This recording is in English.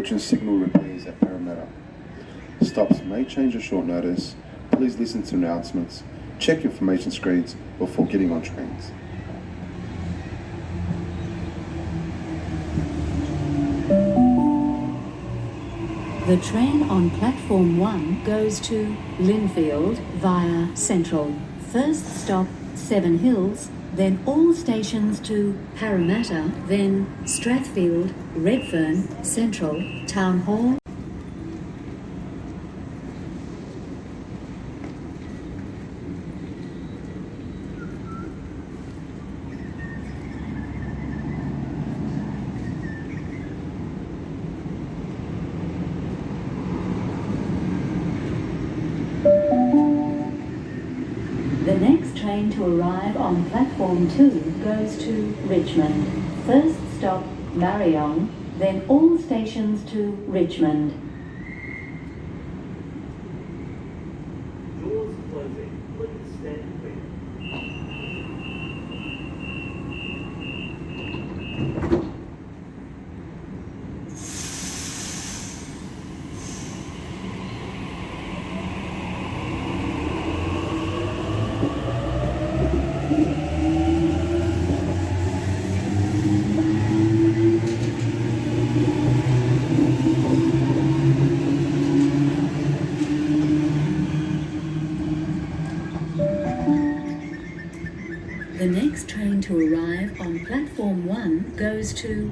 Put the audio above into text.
urgent signal repairs at Parramatta. Stops may change at short notice. Please listen to announcements, check information screens before getting on trains. The train on platform 1 goes to Lindfield via Central. First stop, Seven Hills, then all stations to Parramatta, then Strathfield, Redfern, Central, Town Hall. The next train to arrive on platform 2 goes to Richmond. First stop, Marion, then all stations to Richmond. Doors closing. Please stand clear. The next train to arrive on platform 1 goes to